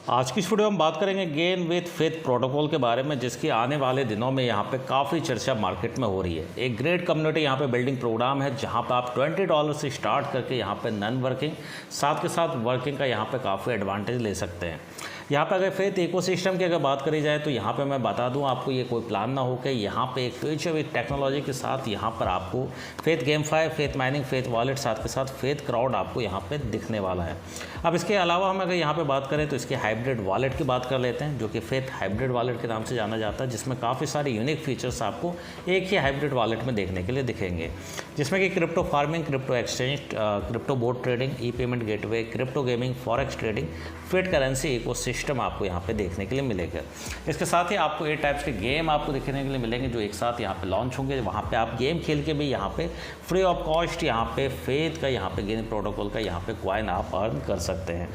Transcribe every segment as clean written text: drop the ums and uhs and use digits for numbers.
आज की इस वीडियो में बात करेंगे गेन विथ फेथ प्रोटोकॉल के बारे में, जिसकी आने वाले दिनों में यहाँ पे काफ़ी चर्चा मार्केट में हो रही है। एक ग्रेट कम्युनिटी यहाँ पे बिल्डिंग प्रोग्राम है, जहाँ पे आप $20 से स्टार्ट करके यहाँ पे नॉन वर्किंग साथ के साथ वर्किंग का यहाँ पे काफ़ी एडवांटेज ले सकते हैं। यहाँ पे अगर फेथ इकोसिस्टम की अगर बात करी जाए तो यहाँ पे मैं बता दूँ आपको, ये कोई प्लान ना हो कि यहाँ पे एक फ्यूचर विथ टेक्नोलॉजी के साथ यहाँ पर आपको faith GameFi, faith mining, faith wallet साथ के साथ फेथ क्राउड आपको यहाँ पे दिखने वाला है। अब इसके अलावा हम अगर यहाँ पे बात करें तो इसके हाइब्रिड वॉलेट की बात कर लेते हैं, जो कि फेथ हाइब्रिड वॉलेट के नाम से जाना जाता है, जिसमें काफ़ी सारे यूनिक फीचर्स आपको एक ही हाइब्रिड वॉलेट में देखने के लिए दिखेंगे, जिसमें कि crypto farming, crypto exchange, crypto board trading, e payment gateway, crypto gaming, forex trading, fiat currency ecosystem आपको यहाँ पे देखने के लिए मिलेगा। इसके साथ ही आपको 8 टाइप्स के गेम आपको देखने के लिए मिलेंगे, जो एक साथ यहाँ पे लॉन्च होंगे। वहाँ पे आप गेम खेल के भी यहाँ पे फ्री ऑफ कॉस्ट यहाँ पे फेथ का यहाँ पे गेन प्रोटोकॉल का यहाँ पे कॉइन आप अर्न कर सकते हैं।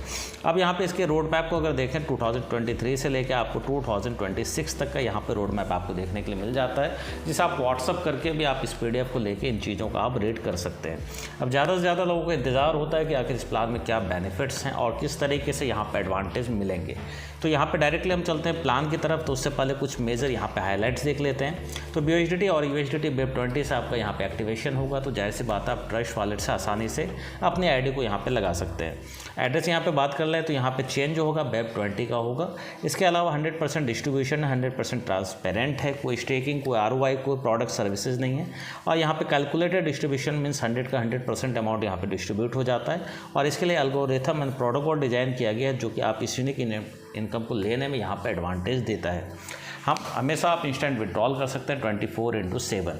अब यहाँ पे इसके रोड मैप को अगर देखें 2023 से लेकर आपको 2026 तक का यहाँ पे रोड मैप आपको देखने के लिए मिल जाता है, जिसे आप व्हाट्सअप करके भी आप इस PDF को लेके इन चीज़ों का आप रेट कर सकते हैं। अब ज़्यादा से ज़्यादा लोगों को इंतज़ार होता है कि आखिर इस प्लान में क्या बेनिफिट्स हैं और किस तरीके से यहाँ पे एडवांटेज मिलेंगे। तो यहाँ पे डायरेक्टली हम चलते हैं प्लान की तरफ। तो उससे पहले कुछ मेजर यहाँ पे हाईलाइट्स देख लेते हैं। तो BUSDT और USDT BEP20 से आपका यहाँ पे एक्टिवेशन होगा, तो जाहिर सी बात है आप ट्रस्ट वॉलेट से आसानी से अपनी आईडी को यहाँ पे लगा सकते हैं। एड्रेस यहाँ पे बात कर लें तो यहाँ पे चेंज जो होगा BEP20 का होगा। इसके अलावा 100% डिस्ट्रीब्यूशन है, 100% ट्रांसपेरेंट है, कोई स्टेकिंग, कोई ROI, कोई प्रोडक्ट सर्विसेज नहीं है। और यहाँ पे कैलकुलेटेड डिस्ट्रीब्यूशन मीन्स 100 का 100% अमाउंट यहाँ पे डिस्ट्रीब्यूट हो जाता है। और इसके लिए एल्गोरिथम एंड प्रोटोकॉल डिज़ाइन किया गया है, जो कि आप इस यूनिक इनकम को लेने में यहाँ पे एडवांटेज देता है। हम हमेशा आप इंस्टेंट विड्रॉल कर सकते हैं 24/7।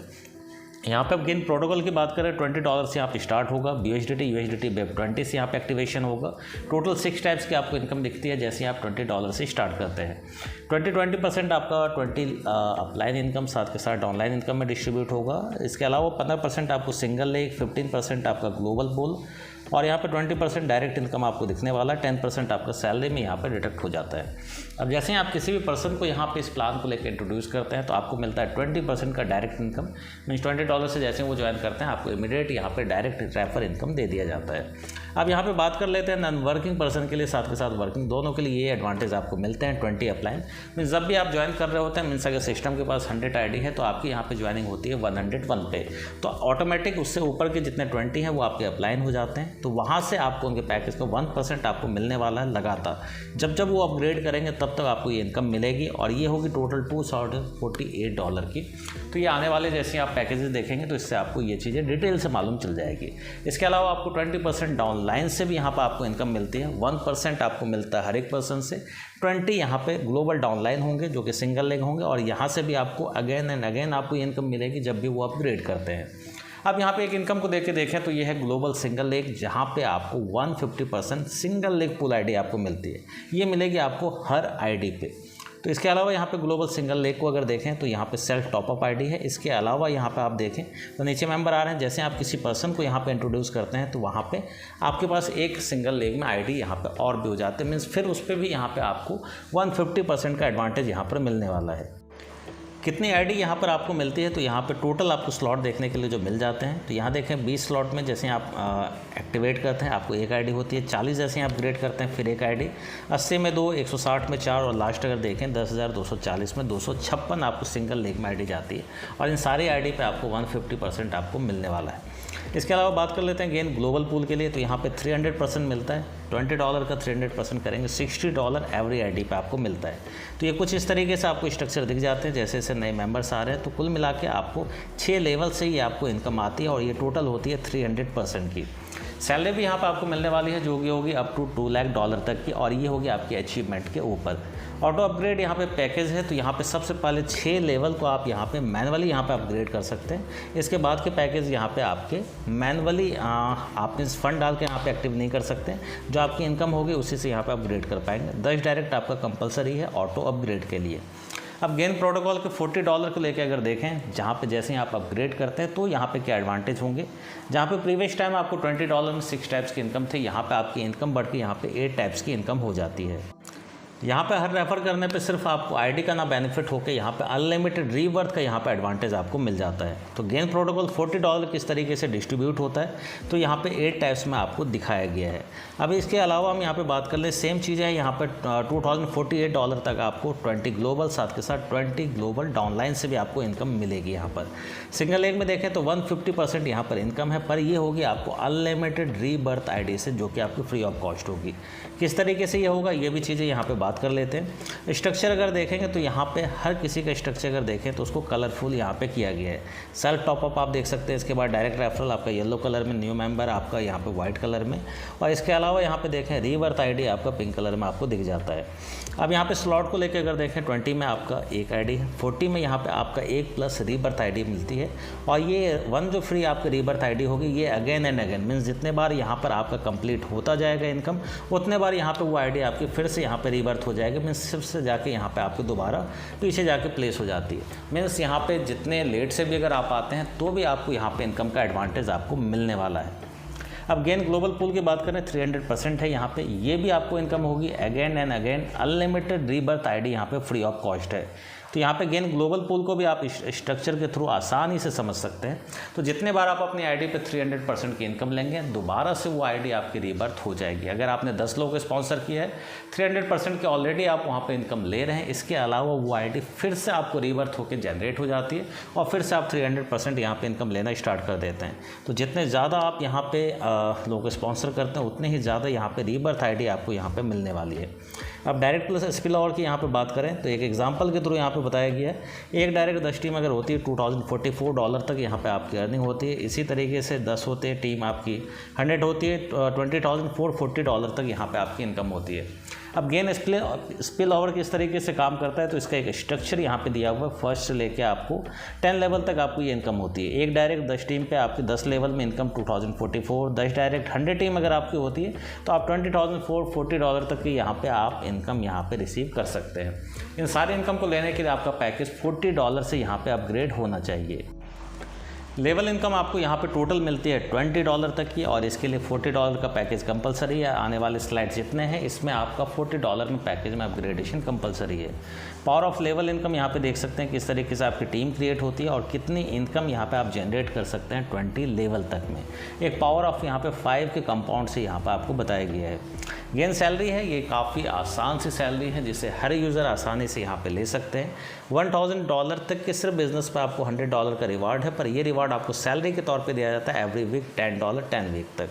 यहाँ पे अब गेन प्रोटोकॉल की बात करें $20 से यहाँ पे स्टार्ट होगा। BUSDT USDT BEP20 से यहाँ पे एक्टिवेशन होगा। टोटल 6 टाइप्स की आपको इनकम दिखती है, जैसे आप $20 से स्टार्ट करते हैं। 20% आपका 20 अपलाइन इनकम साथ के साथ ऑनलाइन इनकम में डिस्ट्रीब्यूट होगा। इसके अलावा 15% आपको सिंगल लेग, 15% आपका ग्लोबल पूल, और यहाँ पे 20% डायरेक्ट इनकम आपको दिखने वाला है। 10% आपका सैलरी में यहाँ पे डिडक्ट हो जाता है। अब जैसे ही आप किसी भी पर्सन को यहाँ पे इस प्लान को लेकर इंट्रोड्यूस करते हैं तो आपको मिलता है 20% का डायरेक्ट इनकम। मीन्स $20 से जैसे वो ज्वाइन करते हैं आपको इमीडिएट यहाँ पे डायरेक्ट रेफर इनकम दे दिया जाता है। अब यहाँ पे बात कर लेते हैं नॉन वर्किंग पर्सन के लिए, साथ के साथ वर्किंग दोनों के लिए ये एडवांटेज आपको मिलते हैं 20 अपलाइन। मीन्स जब भी आप ज्वाइन कर रहे होते हैं, मीन्स अगर सिस्टम के पास 100 आईडी है तो आपकी यहाँ पे ज्वाइनिंग होती है 101 पे, तो ऑटोमेटिक उससे ऊपर के जितने 20 हैं वो आपके अपलाइन हो जाते हैं। तो वहाँ से आपको उनके पैकेज का 1% आपको मिलने वाला है लगातार। जब वो अपग्रेड करेंगे तब तक आपको ये इनकम मिलेगी, और ये होगी टोटल $248 की। तो ये आने वाले जैसे आप पैकेजेस देखेंगे तो इससे आपको ये चीज़ें डिटेल से मालूम चल जाएगी। इसके अलावा आपको 20% ऑनलाइन से भी यहाँ पर आपको इनकम मिलती है। 1% आपको मिलता है हर एक पर्सन से। 20 यहाँ पे ग्लोबल डाउनलाइन होंगे, जो कि सिंगल लेग होंगे, और यहाँ से भी आपको अगेन एंड अगेन आपको ये इनकम मिलेगी जब भी वो अपग्रेड करते हैं। अब यहाँ पे एक इनकम को देखें तो ये है ग्लोबल सिंगल लेग, जहाँ पे आपको 150% सिंगल लेग पुल आईडी आपको मिलती है। ये मिलेगी आपको हर आईडी पे। तो इसके अलावा यहाँ पे ग्लोबल सिंगल लेग को अगर देखें तो यहाँ पे सेल्फ टॉपअप आईडी है। इसके अलावा यहाँ पे आप देखें तो नीचे मेंबर आ रहे हैं। जैसे आप किसी पर्सन को यहाँ पे इंट्रोड्यूस करते हैं तो वहाँ पे आपके पास एक सिंगल लेग में आईडी यहाँ पे और भी हो जाते हैं। मीन्स फिर उस पर भी यहाँ पे आपको 150% का एडवांटेज यहाँ पर मिलने वाला है। कितनी आईडी यहाँ पर आपको मिलती है, तो यहाँ पे टोटल आपको स्लॉट देखने के लिए जो मिल जाते हैं, तो यहाँ देखें 20 स्लॉट में जैसे आप एक्टिवेट करते हैं आपको एक आईडी होती है। 40 जैसे आप अपग्रेड करते हैं फिर एक आईडी, 80 में 2, 160 में 4, और लास्ट अगर देखें 10,240 में 256 आपको सिंगल लेग में आईडी जाती है। और इन सारी आईडी पे आपको 150% आपको मिलने वाला है। इसके अलावा बात कर लेते हैं गेन ग्लोबल पूल के लिए, तो यहाँ पे 300% मिलता है। $20 का 300% करेंगे, $60 एवरी आईडी पे आपको मिलता है। तो ये कुछ इस तरीके से आपको स्ट्रक्चर दिख जाते हैं जैसे जैसे नए मेंबर्स आ रहे हैं। तो कुल मिला के आपको 6 लेवल से ही आपको इनकम आती है, और ये टोटल होती है 300% की। सैलरी भी यहाँ पर आपको मिलने वाली है, जो कि होगी अप टू $2 लाख तक की, और ये होगी आपकी अचीवमेंट के ऊपर। ऑटो अपग्रेड यहाँ पे पैकेज है, तो यहाँ पे सबसे पहले 6 लेवल को आप यहाँ पे मैनुअली यहाँ पे अपग्रेड कर सकते हैं। इसके बाद के पैकेज यहाँ पे आपके मैनुअली आप इस फंड डाल के यहाँ पे एक्टिव नहीं कर सकते। जो आपकी इनकम होगी उसी से यहाँ पे अपग्रेड कर पाएंगे। 10 डायरेक्ट आपका कंपलसरी है ऑटो अपग्रेड के लिए। अब गेन प्रोटोकॉल के $40 को लेकर अगर देखें, जहाँ पे जैसे ही आप अपग्रेड करते हैं तो यहाँ पे क्या एडवांटेज होंगे। जहाँ पे प्रीवियस टाइम आपको $20 में 6 टाइप्स की इनकम थी, यहाँ पे आपकी इनकम बढ़ के यहाँ पे 8 टाइप्स की इनकम हो जाती है। यहाँ पे हर रेफ़र करने पे सिर्फ आपको आईडी का ना बेनिफिट होकर यहाँ पे अनलिमिटेड रीबर्थ का यहाँ पे एडवांटेज आपको मिल जाता है। तो गेन प्रोटोकॉल $40 किस तरीके से डिस्ट्रीब्यूट होता है, तो यहाँ पे 8 टाइप्स में आपको दिखाया गया है। अब इसके अलावा हम यहाँ पे बात कर ले, सेम चीज़ है यहाँ पे $2048 तक आपको 20 ग्लोबल, साथ के साथ 20 ग्लोबल डाउनलाइन से भी आपको इनकम मिलेगी। यहाँ पर सिंगल लेग में देखें तो 150% यहाँ पर इनकम है, पर ये होगी आपको अनलिमिटेड रीबर्थ आईडी से, जो कि आपकी फ्री ऑफ कॉस्ट होगी। किस तरीके से ये होगा ये भी चीज़ें यहाँ पे बात कर लेते हैं। स्ट्रक्चर अगर देखेंगे तो यहाँ पे हर किसी का स्ट्रक्चर अगर देखें तो उसको कलरफुल यहाँ पे किया गया है। सेल्फ टॉपअप आप देख सकते हैं, इसके बाद डायरेक्ट रेफरल आपका येलो कलर में, न्यू मेंबर आपका यहाँ पे वाइट कलर में, और इसके अलावा यहाँ पे देखें रीबर्थ आईडी आपका पिंक कलर में आपको दिख जाता है। अब यहाँ पे स्लॉट को लेकर अगर देखें 20 में आपका एक आईडी है, 40 में यहाँ पे आपका एक प्लस रीबर्थ आईडी मिलती है, और ये 1 जो फ्री आपकी रीबर्थ आईडी होगी ये अगेन एंड अगेन मीन्स जितने बार यहाँ पर आपका कंप्लीट होता जाएगा इनकम, उतने बार यहाँ पे वो आईडी आपकी फिर से यहाँ पे रीबर्थ हो जाएगी, मीन्स सिर्फ से जाके यहाँ पे आपकी दोबारा पीछे जाके प्लेस हो जाती है। मीन्स यहाँ पे जितने लेट से भी अगर आप आते हैं तो भी आपको यहाँ पे इनकम का एडवांटेज आपको मिलने वाला है। अब गेन ग्लोबल पूल की बात करें 300% है यहाँ पे, ये भी आपको इनकम होगी again and again, unlimited rebirth ID यहाँ पे फ्री ऑफ कॉस्ट है। तो यहाँ पे गेन ग्लोबल पूल को भी आप स्ट्रक्चर के थ्रू आसानी से समझ सकते हैं। तो जितने बार आप अपनी आईडी पे 300% की इनकम लेंगे, दोबारा से वो आईडी आपकी रीबर्थ हो जाएगी। अगर आपने 10 लोगों को स्पॉन्सर किया है, 300% के ऑलरेडी आप वहाँ पे इनकम ले रहे हैं, इसके अलावा वो आईडी फिर से आपको रीबर्थ होकर जनरेट हो जाती है और फिर से आप 300% यहाँ पर इनकम लेना स्टार्ट कर देते हैं। तो जितने ज़्यादा आप यहाँ पर लोगों को स्पॉन्सर करते हैं उतने ही ज़्यादा यहाँ पर रीबर्थ आईडी आपको यहाँ पर मिलने वाली है। अब डायरेक्ट प्लस स्पिल ओवर की यहाँ पे बात करें तो एक एग्जांपल के थ्रू यहाँ पे बताया गया है। एक डायरेक्ट 10 टीम अगर होती है $2044 तक यहाँ पे आपकी अर्निंग होती है। इसी तरीके से 10 होते हैं टीम आपकी 100 होती है $20,440 तक यहाँ पे आपकी इनकम होती है। अब गेन स्पिल ओवर किस तरीके से काम करता है, तो इसका एक स्ट्रक्चर यहाँ पे दिया हुआ है। फर्स्ट से लेके आपको 10 लेवल तक आपको ये इनकम होती है। एक डायरेक्ट 10 टीम पे आपकी 10 लेवल में इनकम $2044, 10 डायरेक्ट 100 टीम अगर आपकी होती है तो आप $20,440 तक की यहाँ पे आप इनकम यहाँ पे रिसीव कर सकते हैं। इन सारी इनकम को लेने के लिए आपका पैकेज $40 से यहाँ पे अपग्रेड होना चाहिए। लेवल इनकम आपको यहाँ पे टोटल मिलती है $20 तक की, और इसके लिए $40 का पैकेज कंपलसरी है। आने वाले स्लाइड जितने हैं इसमें आपका $40 में पैकेज में अपग्रेडेशन कंपलसरी है। पावर ऑफ लेवल इनकम यहाँ पे देख सकते हैं किस तरीके से आपकी टीम क्रिएट होती है और कितनी इनकम यहाँ पे आप जनरेट कर सकते हैं 20 लेवल तक में। एक पावर ऑफ यहाँ पे 5 के कंपाउंड से यहाँ पे आपको बताया गया है। गेन सैलरी है, ये काफ़ी आसान सी सैलरी है जिसे हर यूज़र आसानी से यहाँ पे ले सकते हैं। $1000 तक के सिर्फ बिजनेस पे आपको $100 का रिवार्ड है, पर ये रिवार्ड आपको सैलरी के तौर पे दिया जाता है एवरी वीक $10 10 वीक तक।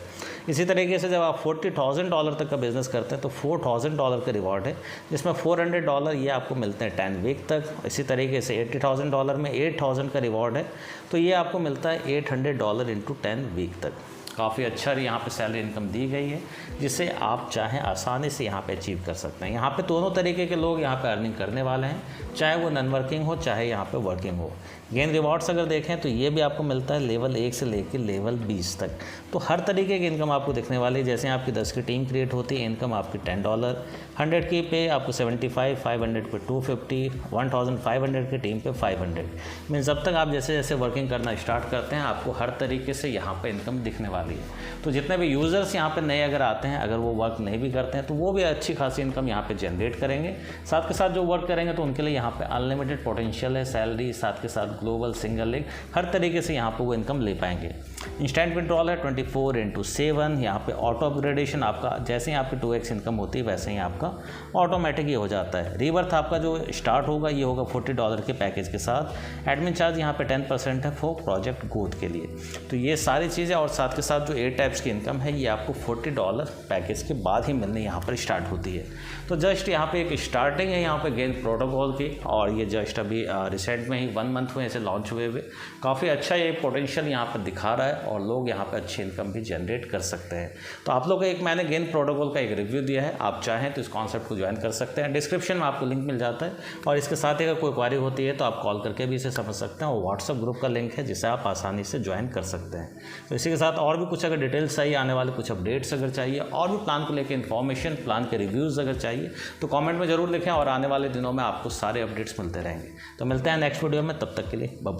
इसी तरीके से जब आप $40,000 तक का बिजनेस करते हैं तो $4000 का रिवार्ड है, जिसमें $400 ये आपको मिलते हैं 10 वीक तक। इसी तरीके से $80,000 में 8000 का रिवार्ड है, तो ये आपको मिलता है $800 इंटू 10 वीक तक। काफ़ी अच्छा यहाँ पे सैलरी इनकम दी गई है, जिसे आप चाहें आसानी से यहाँ पे अचीव कर सकते हैं। यहाँ पे दोनों तरीके के लोग यहाँ पे अर्निंग करने वाले हैं, चाहे वो नॉन वर्किंग हो चाहे यहाँ पे वर्किंग हो। गेन रिवॉर्ड्स अगर देखें तो ये भी आपको मिलता है लेवल 1 से लेकर लेवल 20 तक। तो हर तरीके की इनकम आपको दिखने वाली है। जैसे आपकी 10 की टीम क्रिएट होती है, इनकम आपकी $10, 100 की पे आपको 75, 500 पे 250, 1500 की टीम पे 500। मीन जब तक आप जैसे जैसे वर्किंग करना स्टार्ट करते हैं आपको हर तरीके से यहाँ पर इनकम दिखने वाली है। तो जितने भी यूज़र्स यहाँ पे नए अगर आते हैं, अगर वो वर्क नहीं भी करते हैं तो वो भी अच्छी खासी इनकम यहाँ पे जनरेट करेंगे। साथ के साथ जो वर्क करेंगे तो उनके लिए यहाँ पे अनलिमिटेड पोटेंशियल है सैलरी, साथ के साथ ग्लोबल, सिंगल लेग, हर तरीके से यहाँ पे वो इनकम ले पाएंगे। इंस्टेंट विड्रॉल है 24/7। यहाँ पे ऑटो अपग्रेडेशन आपका जैसे ही आपकी 2x इनकम होती है वैसे ही आपका ऑटोमेटिक ही हो जाता है। रीबर्थ आपका जो स्टार्ट होगा ये होगा $40 के पैकेज के साथ। एडमिन चार्ज यहाँ पे 10% है फॉर प्रोजेक्ट ग्रोथ के लिए। तो ये सारी चीज़ें और साथ के साथ जो 8 टाइप्स की इनकम है ये आपको $40 पैकेज के बाद ही मिलने यहाँ पर स्टार्ट होती है। तो जस्ट यहाँ पे एक स्टार्टिंग है यहाँ पे गेन प्रोटोकॉल की, और ये जस्ट अभी रिसेंट में ही 1 मंथ हुए ऐसे लॉन्च हुए हुए। काफ़ी अच्छा ये पोटेंशियल यहाँ पर दिखा रहा है और लोग यहाँ पे अच्छी इनकम भी जनरेट कर सकते हैं। तो आप लोग को एक मैंने गेन प्रोटोकॉल का एक रिव्यू दिया है, आप चाहें तो इस कॉन्सेप्ट को ज्वाइन कर सकते हैं। डिस्क्रिप्शन में आपको लिंक मिल जाता है, और इसके साथ ही अगर कोई क्वारी होती है तो आप कॉल करके भी इसे समझ सकते हैं, और व्हाट्सअप ग्रुप का लिंक है जिसे आप आसानी से ज्वाइन कर सकते हैं। तो इसी के साथ और भी कुछ अगर डिटेल्स चाहिए, आने वाले कुछ अपडेट्स अगर चाहिए, और भी प्लान को लेकर इन्फॉर्मेशन, प्लान के रिव्यूज़ अगर चाहिए तो कॉमेंट में ज़रूर लिखें, और आने वाले दिनों में आपको सारे अपडेट्स मिलते रहेंगे। तो मिलते हैं नेक्स्ट वीडियो में, तब तक के लिए बाय बाय।